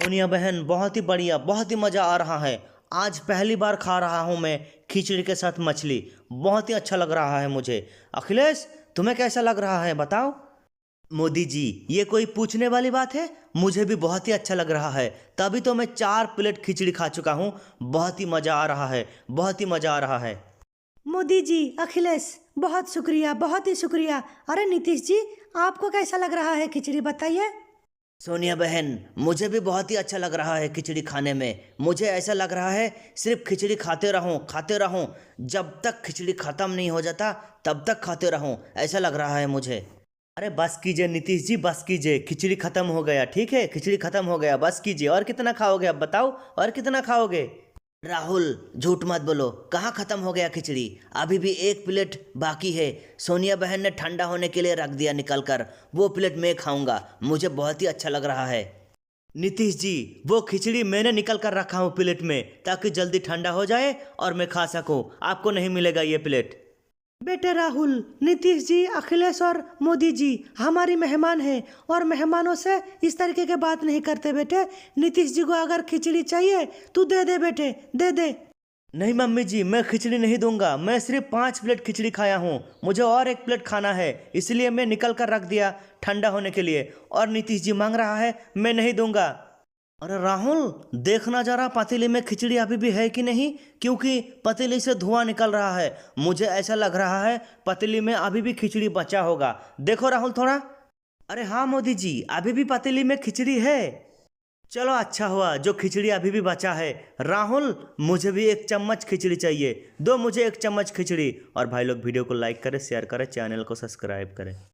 सोनिया बहन बहुत ही बढ़िया, बहुत ही मज़ा आ रहा है। आज पहली बार खा रहा हूँ मैं खिचड़ी के साथ मछली। बहुत ही अच्छा लग रहा है मुझे। अखिलेश, तुम्हें कैसा लग रहा है बताओ। मोदी जी, ये कोई पूछने वाली बात है। मुझे भी बहुत ही अच्छा लग रहा है। तभी तो मैं 4 प्लेट खिचड़ी खा चुका हूँ। बहुत ही मज़ा आ रहा है, बहुत ही मज़ा आ रहा है। मोदी जी, अखिलेश, बहुत शुक्रिया, बहुत ही शुक्रिया। अरे नीतीश जी, आपको कैसा लग रहा है खिचड़ी बताइए। सोनिया बहन, मुझे भी बहुत ही अच्छा लग रहा है खिचड़ी खाने में। मुझे ऐसा लग रहा है सिर्फ खिचड़ी खाते रहूं, जब तक खिचड़ी ख़त्म नहीं हो जाता तब तक खाते रहूं, ऐसा लग रहा है मुझे। अरे बस कीजिए नीतीश जी, बस कीजिए। खिचड़ी ख़त्म हो गया, ठीक है, खिचड़ी ख़त्म हो गया, बस कीजिए। और कितना खाओगे अब बताओ, और कितना खाओगे। राहुल, झूठ मत बोलो, कहाँ ख़त्म हो गया खिचड़ी। अभी भी 1 प्लेट बाकी है। सोनिया बहन ने ठंडा होने के लिए रख दिया निकल कर। वो प्लेट मैं खाऊंगा, मुझे बहुत ही अच्छा लग रहा है। नीतीश जी, वो खिचड़ी मैंने निकल कर रखा हूँ प्लेट में, ताकि जल्दी ठंडा हो जाए और मैं खा सकूँ। आपको नहीं मिलेगा ये प्लेट। बेटे राहुल, नीतीश जी, अखिलेश और मोदी जी हमारी मेहमान हैं और मेहमानों से इस तरीके की बात नहीं करते बेटे। नीतीश जी को अगर खिचड़ी चाहिए तो दे दे बेटे, दे दे। नहीं मम्मी जी, मैं खिचड़ी नहीं दूंगा। मैं सिर्फ 5 प्लेट खिचड़ी खाया हूँ। मुझे और 1 प्लेट खाना है, इसलिए मैं निकल कर रख दिया ठंडा होने के लिए। और नीतीश जी मांग रहा है, मैं नहीं दूंगा। अरे राहुल, देखना जरा पतीली में खिचड़ी अभी भी है कि नहीं, क्योंकि पतीली से धुआं निकल रहा है। मुझे ऐसा लग रहा है पतीली में अभी भी खिचड़ी बचा होगा। देखो राहुल थोड़ा। अरे हाँ मोदी जी, अभी भी पतीली में खिचड़ी है। चलो अच्छा हुआ जो खिचड़ी अभी भी बचा है। राहुल, मुझे भी 1 चम्मच खिचड़ी चाहिए। दो मुझे 1 चम्मच खिचड़ी। और भाई लोग वीडियो को लाइक करें, शेयर करें, चैनल को सब्सक्राइब करें।